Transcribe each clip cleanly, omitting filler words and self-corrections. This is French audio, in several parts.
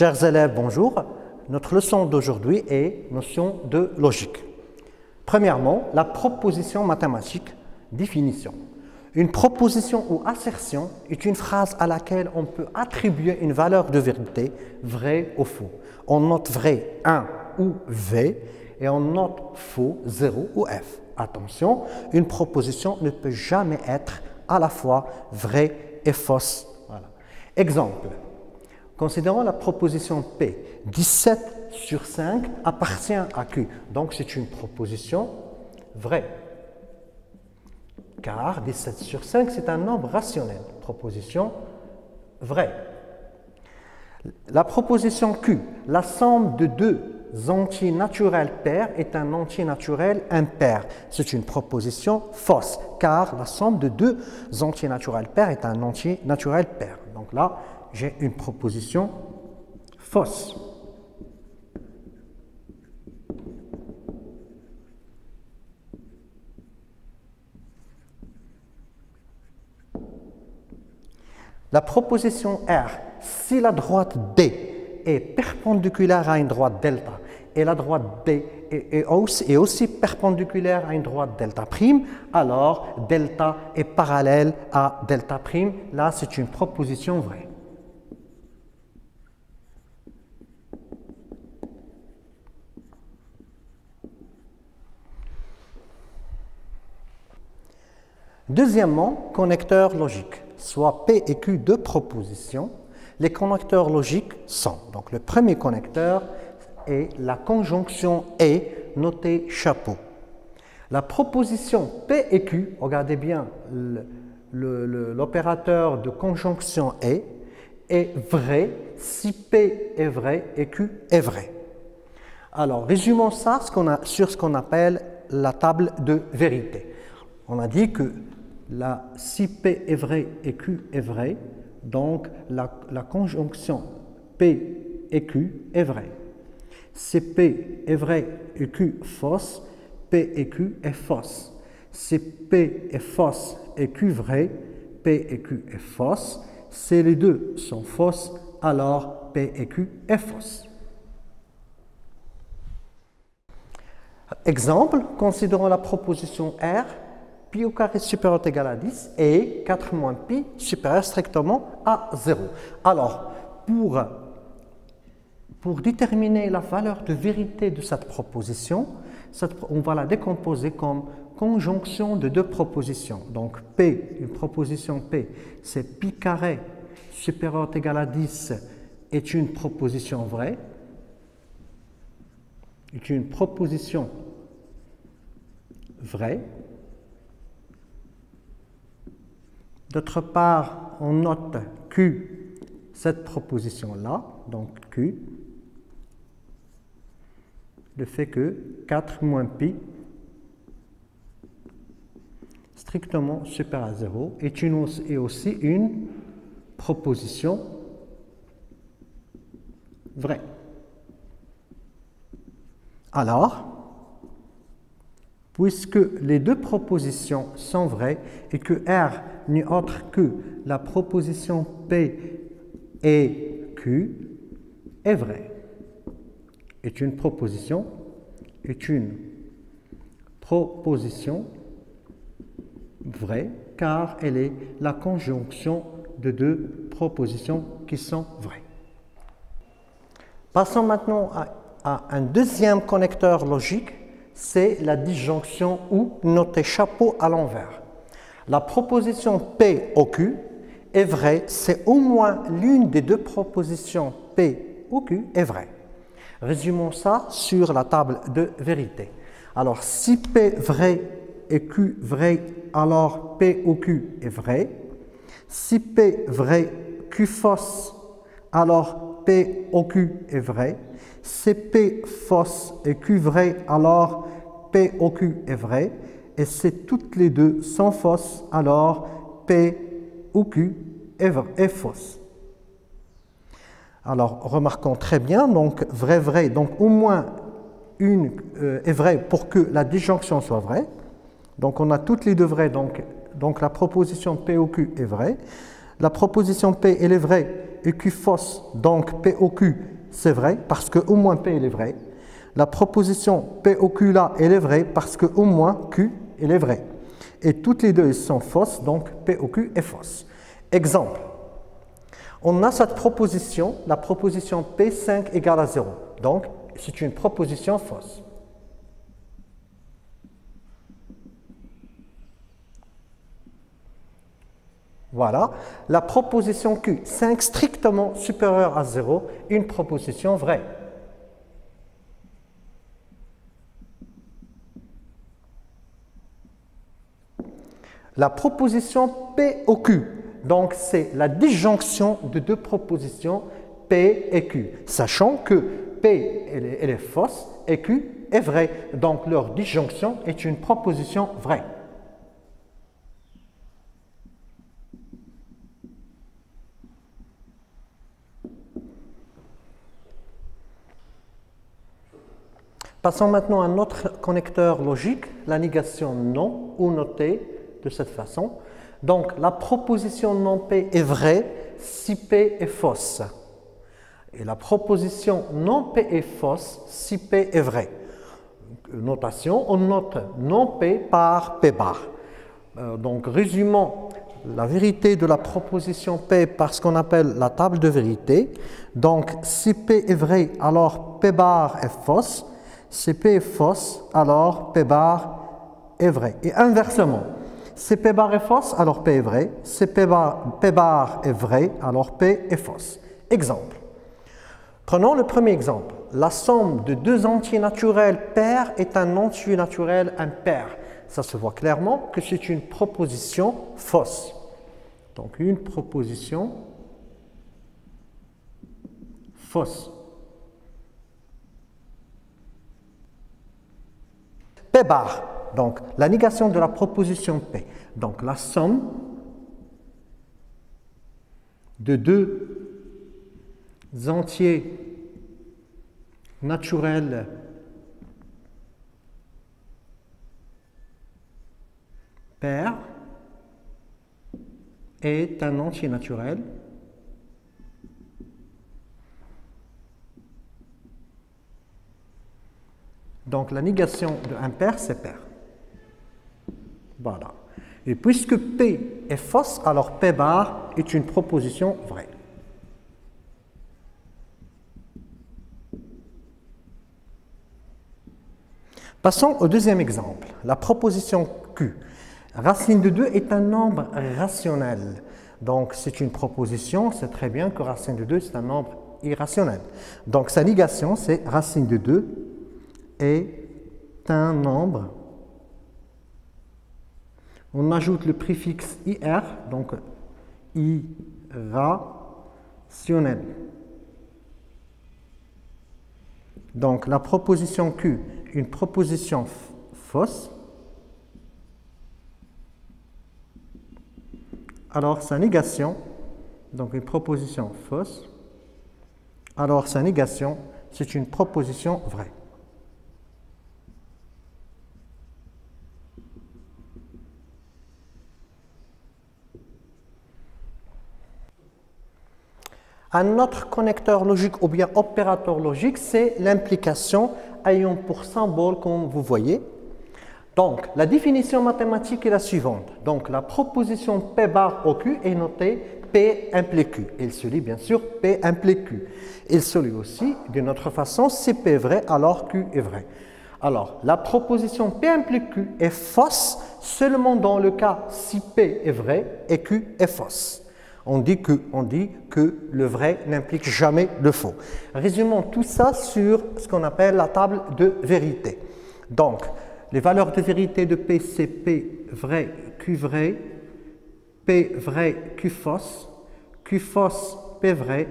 Chers élèves, bonjour. Notre leçon d'aujourd'hui est notion de logique. Premièrement, la proposition mathématique, définition. Une proposition ou assertion est une phrase à laquelle on peut attribuer une valeur de vérité, vrai ou faux. On note vrai 1 ou V et on note faux 0 ou F. Attention, une proposition ne peut jamais être à la fois vraie et fausse. Voilà. Exemple. Considérons la proposition P. 17 sur 5 appartient à Q. Donc, c'est une proposition vraie. Car 17 sur 5, c'est un nombre rationnel. Proposition vraie. La proposition Q. La somme de deux entiers naturels pairs est un entier naturel impair. C'est une proposition fausse. Car la somme de deux entiers naturels pairs est un entier naturel pair. Donc là, j'ai une proposition fausse. La proposition R, si la droite D est perpendiculaire à une droite delta et la droite D est aussi perpendiculaire à une droite delta prime, alors delta est parallèle à delta prime. Là, c'est une proposition vraie. Deuxièmement, connecteurs logiques, soit P et Q de propositions. Les connecteurs logiques sont, donc le premier connecteur est la conjonction et notée chapeau. La proposition P et Q, regardez bien l'opérateur de conjonction est vrai si P est vrai et Q est vrai. Alors, résumons ça sur ce qu'on appelle la table de vérité. On a dit que si P est vrai et Q est vrai, donc la conjonction P et Q est vraie. Si P est vrai et Q fausse, P et Q est fausse. Si P est fausse et Q vrai, P et Q est fausse. Si les deux sont fausses, alors P et Q est fausse. Exemple, considérons la proposition R. Pi au carré supérieur ou égal à 10 et 4 moins pi supérieur strictement à 0. Alors, pour déterminer la valeur de vérité de cette proposition, on va la décomposer comme conjonction de deux propositions. Donc, P, une proposition P, c'est pi carré supérieur ou égal à 10 est une proposition vraie, est une proposition vraie. D'autre part, on note Q, cette proposition-là, donc Q, le fait que 4 moins pi, strictement supérieur à 0, est aussi une proposition vraie. Alors, puisque les deux propositions sont vraies et que R n'est autre que la proposition P et Q est vraie. Est une proposition vraie car elle est la conjonction de deux propositions qui sont vraies. Passons maintenant à un deuxième connecteur logique, c'est la disjonction ou notée chapeau à l'envers. La proposition P au Q est vraie, c'est au moins l'une des deux propositions P ou Q est vraie. Résumons ça sur la table de vérité. Alors, si P vrai et Q vrai, alors P ou Q est vrai. Si P vrai, Q fausse, alors P au Q est vrai. Si P fausse et Q vrai, alors P au Q est vrai. Et si toutes les deux sont fausses, alors P ou Q est fausse. Alors, remarquons très bien, donc vrai, donc au moins une est vraie pour que la disjonction soit vraie. Donc, on a toutes les deux vraies, donc la proposition P ou Q est vraie. La proposition P, elle est vraie et Q fausse, donc P au Q, c'est vrai, parce que au moins P, il est vrai. La proposition P au Q là, elle est vraie, parce que au moins Q, elle est vraie. Et toutes les deux, elles sont fausses, donc P au Q est fausse. Exemple. On a cette proposition, la proposition P5 égale à 0. Donc, c'est une proposition fausse. Voilà. La proposition Q, 5 strictement supérieur à 0, une proposition vraie. La proposition P au Q, donc c'est la disjonction de deux propositions P et Q, sachant que P elle est fausse et Q est vraie. Donc leur disjonction est une proposition vraie. Passons maintenant à un autre connecteur logique, la négation non ou notée de cette façon. Donc la proposition non P est vraie si P est fausse. Et la proposition non P est fausse si P est vrai. Notation, on note non P par P bar. Donc résumons la vérité de la proposition P par ce qu'on appelle la table de vérité. Donc si P est vrai, alors P bar est fausse. Si P est fausse, alors P bar est vrai. Et inversement, si P bar est fausse, alors P est vrai. Si P bar est vrai, alors P est fausse. Exemple. Prenons le premier exemple. La somme de deux entiers naturels pairs est un entier naturel impair. Ça se voit clairement que c'est une proposition fausse. Donc une proposition fausse. P bar, donc la négation de la proposition P. Donc la somme de deux entiers naturels pairs est un entier naturel donc la négation de impair, c'est pair. Voilà. Et puisque P est fausse, alors P bar est une proposition vraie. Passons au deuxième exemple. La proposition Q. Racine de 2 est un nombre rationnel. Donc c'est une proposition, c'est très bien que racine de 2 c'est un nombre irrationnel. Donc sa négation c'est racine de 2 est un nombre. On ajoute le préfixe IR, donc irrationnel. Donc la proposition Q, une proposition fausse. Alors sa négation, donc une proposition fausse. Alors sa négation, c'est une proposition vraie. Un autre connecteur logique ou bien opérateur logique, c'est l'implication ayant pour symbole, comme vous voyez. Donc, la définition mathématique est la suivante. Donc, la proposition P bar au Q est notée P implique Q. Il se lit bien sûr P implique Q. Il se lit aussi d'une autre façon, si P est vrai, alors Q est vrai. Alors, la proposition P implique Q est fausse seulement dans le cas si P est vrai et Q est fausse. On dit que le vrai n'implique jamais le faux. Résumons tout ça sur ce qu'on appelle la table de vérité. Donc, les valeurs de vérité de P, c'est P vrai, Q vrai, P vrai, Q fausse, P vrai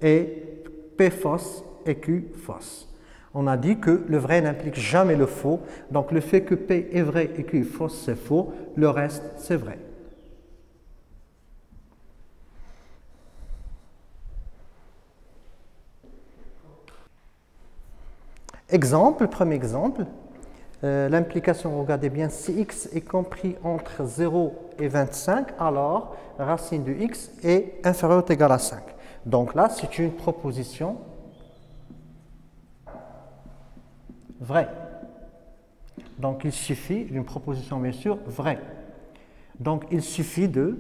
et P fausse et Q fausse. On a dit que le vrai n'implique jamais le faux. Donc, le fait que P est vrai et Q est fausse, c'est faux. Le reste, c'est vrai. Exemple, premier exemple, l'implication, regardez bien, si x est compris entre 0 et 25, alors racine de x est inférieure ou égale à 5. Donc là, c'est une proposition vraie. Donc il suffit d'une proposition bien sûr vraie. Donc il suffit de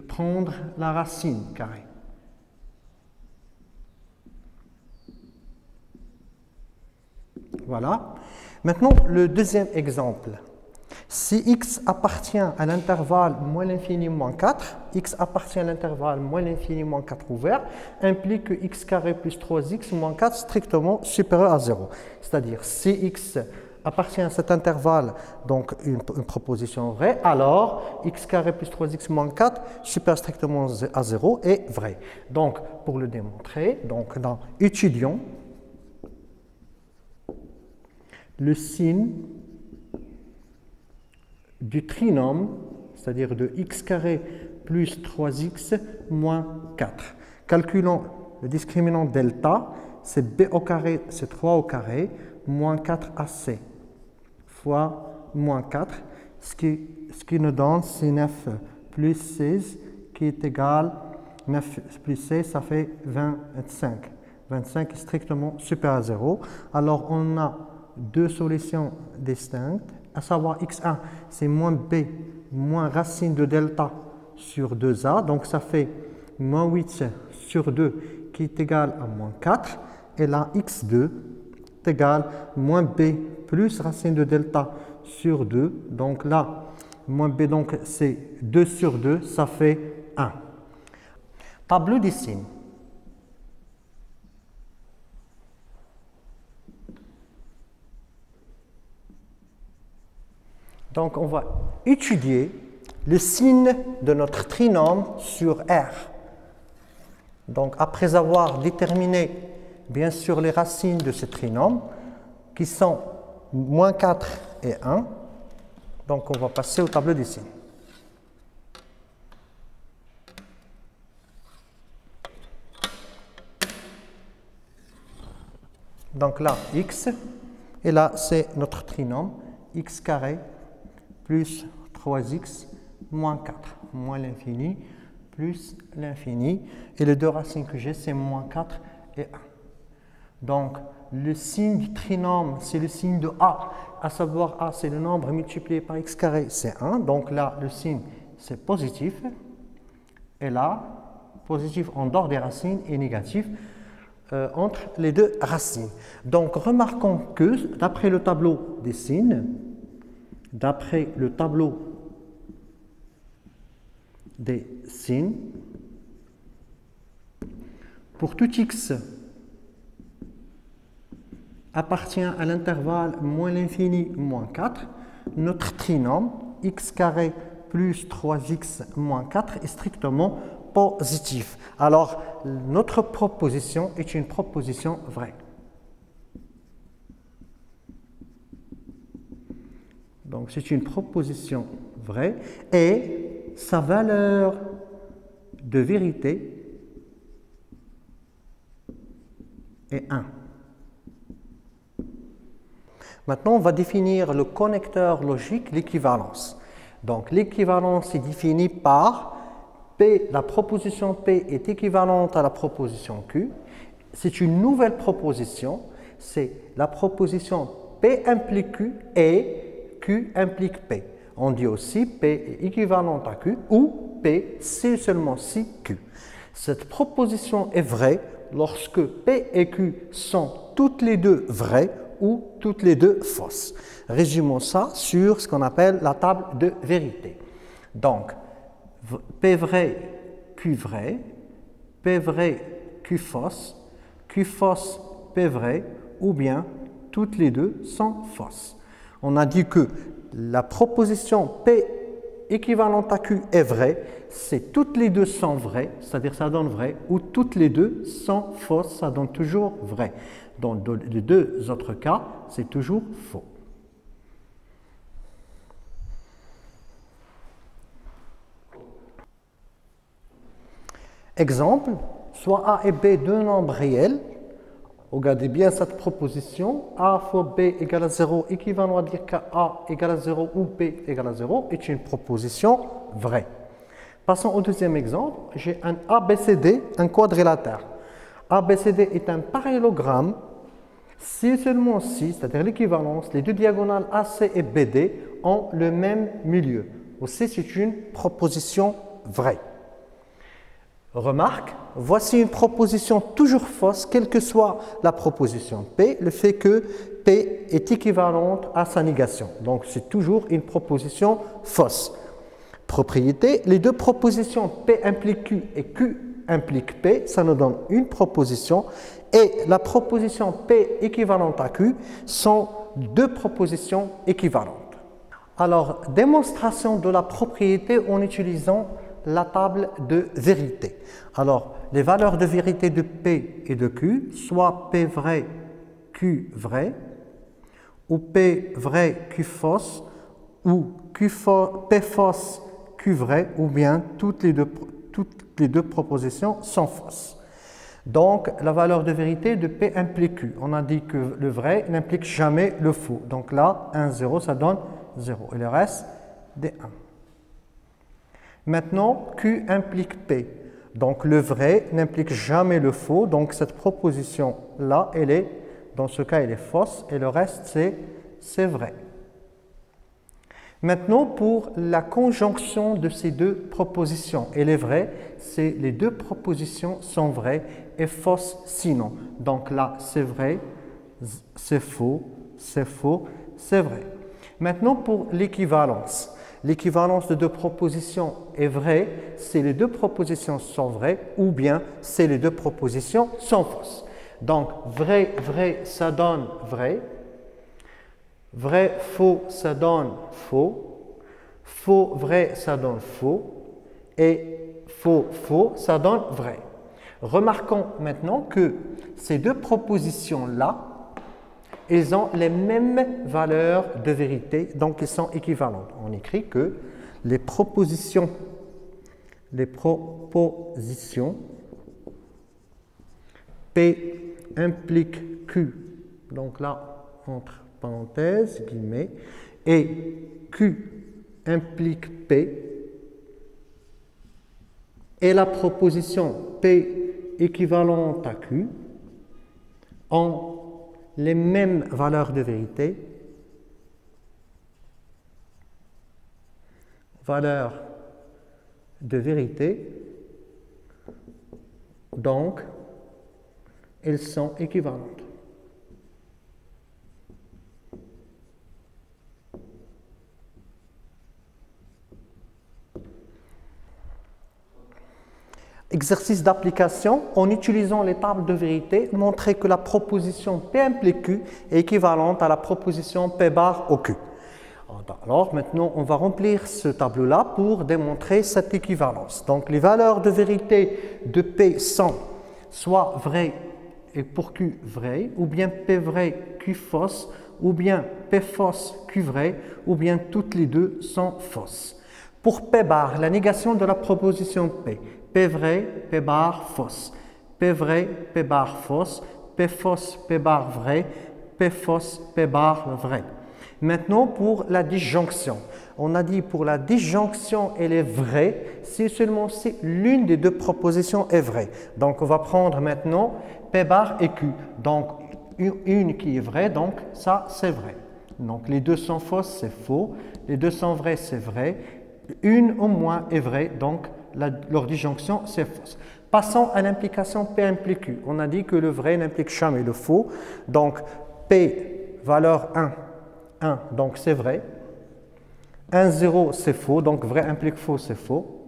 prendre la racine carrée. Voilà. Maintenant, le deuxième exemple. Si x appartient à l'intervalle moins l'infini moins 4, x appartient à l'intervalle moins l'infini moins 4 ouvert, implique que x carré plus 3x moins 4 strictement supérieur à 0. C'est-à-dire, si x appartient à cet intervalle, donc une proposition vraie, alors x carré plus 3x moins 4 supérieur strictement à 0 est vrai. Donc, pour le démontrer, donc, étudions le signe du trinôme, c'est-à-dire de x carré plus 3x moins 4. Calculons le discriminant delta, c'est b au carré, c'est 3 au carré, moins 4ac fois moins 4, ce qui nous donne, c'est 9 plus 16 qui est égal, 9 plus 16, ça fait 25. 25 est strictement supérieur à 0. Alors, on a deux solutions distinctes, à savoir x1, c'est moins b, moins racine de delta sur 2a, donc ça fait moins 8 sur 2 qui est égal à moins 4, et là x2 est égal à moins b plus racine de delta sur 2, donc là, moins b, donc c'est 2 sur 2, ça fait 1. Tableau des signes. Donc, on va étudier le signe de notre trinôme sur R. Donc, après avoir déterminé, bien sûr, les racines de ce trinôme, qui sont moins 4 et 1, donc on va passer au tableau des signes. Donc là, x, et là, c'est notre trinôme, x carré plus 3x moins 4, moins l'infini, plus l'infini. Et les deux racines que j'ai, c'est moins 4 et 1. Donc, le signe du trinôme, c'est le signe de A, à savoir A, c'est le nombre multiplié par x carré, c'est 1. Donc là, le signe, c'est positif. Et là, positif en dehors des racines et négatif entre les deux racines. Donc, remarquons que, d'après le tableau des signes, d'après le tableau des signes, pour tout x appartient à l'intervalle moins l'infini moins 4, notre trinôme x carré plus 3x moins 4 est strictement positif. Alors, notre proposition est une proposition vraie. Donc, c'est une proposition vraie et sa valeur de vérité est 1. Maintenant, on va définir le connecteur logique, l'équivalence. Donc, l'équivalence est définie par P, la proposition P est équivalente à la proposition Q. C'est une nouvelle proposition, c'est la proposition P implique Q et Q implique P. On dit aussi P est équivalente à Q ou P c'est seulement si Q. Cette proposition est vraie lorsque P et Q sont toutes les deux vraies ou toutes les deux fausses. Résumons ça sur ce qu'on appelle la table de vérité. Donc, P vrai, Q vrai, P vrai, Q fausse, Q fausse, P vrai, ou bien toutes les deux sont fausses. On a dit que la proposition P équivalente à Q est vraie, c'est toutes les deux sont vraies, c'est-à-dire ça donne vrai, ou toutes les deux sont fausses, ça donne toujours vrai. Dans les deux autres cas, c'est toujours faux. Exemple, soit A et B deux nombres réels. Regardez bien cette proposition. A fois B égale à 0, équivalent à dire qu'A égale à 0 ou B égale à 0 est une proposition vraie. Passons au deuxième exemple. J'ai un ABCD, un quadrilatère. ABCD est un parallélogramme si et seulement si, c'est-à-dire l'équivalence, les deux diagonales AC et BD ont le même milieu. Aussi, c'est une proposition vraie. Remarque, voici une proposition toujours fausse, quelle que soit la proposition P, le fait que P est équivalente à sa négation. Donc, c'est toujours une proposition fausse. Propriété, les deux propositions P implique Q et Q implique P, ça nous donne une proposition, et la proposition P équivalente à Q sont deux propositions équivalentes. Alors, démonstration de la propriété en utilisant la table de vérité. Alors, les valeurs de vérité de P et de Q, soit P vrai, Q vrai, ou P vrai, Q fausse, ou P fausse, Q vrai, ou bien toutes les deux propositions sont fausses. Donc, la valeur de vérité de P implique Q. On a dit que le vrai n'implique jamais le faux. Donc là, 1, 0, ça donne 0. Et le reste, des 1. Maintenant, Q implique P. Donc, le vrai n'implique jamais le faux. Donc, cette proposition-là, dans ce cas, elle est fausse. Et le reste, c'est vrai. Maintenant, pour la conjonction de ces deux propositions, elle est vraie, les deux propositions sont vraies et fausses sinon. Donc là, c'est vrai, c'est faux, c'est faux, c'est vrai. Maintenant, pour l'équivalence. L'équivalence de deux propositions est vraie si les deux propositions sont vraies ou bien si les deux propositions sont fausses. Donc, vrai, vrai, ça donne vrai. Vrai, faux, ça donne faux. Faux, vrai, ça donne faux. Et faux, faux, ça donne vrai. Remarquons maintenant que ces deux propositions-là, elles ont les mêmes valeurs de vérité, donc elles sont équivalentes. On écrit que les propositions P implique Q, donc là, entre parenthèses, guillemets, et Q implique P, et la proposition P équivalente à Q ont les mêmes valeurs de vérité, donc elles sont équivalentes. Exercice d'application, en utilisant les tables de vérité, montrer que la proposition P implique Q est équivalente à la proposition P bar au Q. Alors maintenant, on va remplir ce tableau-là pour démontrer cette équivalence. Donc les valeurs de vérité de P sont soit vraies et pour Q vrai, ou bien P vrai, Q fausse, ou bien P fausse, Q vrai, ou bien toutes les deux sont fausses. Pour P bar, la négation de la proposition P. P vrai, P bar fausse. P vrai, P bar fausse. P fausse, P bar vrai. P fausse, P bar vrai. Maintenant, pour la disjonction. On a dit pour la disjonction, elle est vraie si seulement si l'une des deux propositions est vraie. Donc, on va prendre maintenant P bar et Q. Donc, une qui est vraie, donc ça, c'est vrai. Donc, les deux sont fausses, c'est faux. Les deux sont vraies, c'est vrai. Une au moins est vraie, donc leur disjonction, c'est fausse. Passons à l'implication P implique Q. On a dit que le vrai n'implique jamais le faux. Donc, P, valeur 1, donc c'est vrai. 1, 0, c'est faux. Donc, vrai implique faux, c'est faux.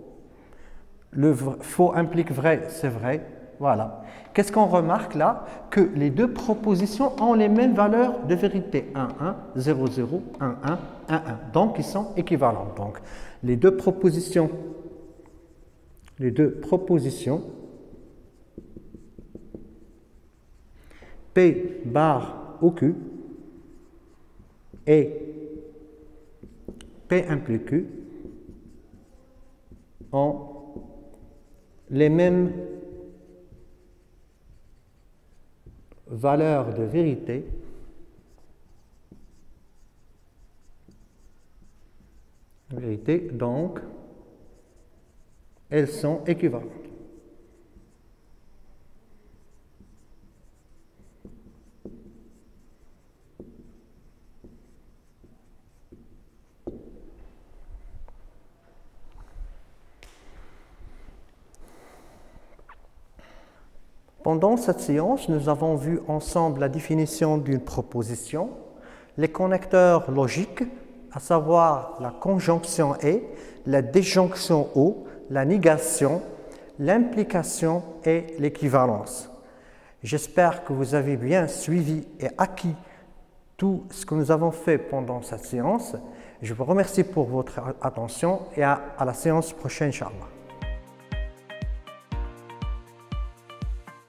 Le faux implique vrai, c'est vrai. Voilà. Qu'est-ce qu'on remarque là? Que les deux propositions ont les mêmes valeurs de vérité. 1, 1, 0, 0, 1, 1, 1, 1. Donc, ils sont équivalents. Donc, les deux propositions P bar au Q et P implique Q ont les mêmes valeurs de vérité donc elles sont équivalentes. Pendant cette séance, nous avons vu ensemble la définition d'une proposition, les connecteurs logiques, à savoir la conjonction et, la déjonction ou, la négation, l'implication et l'équivalence. J'espère que vous avez bien suivi et acquis tout ce que nous avons fait pendant cette séance. Je vous remercie pour votre attention et à la séance prochaine, Inch'Allah.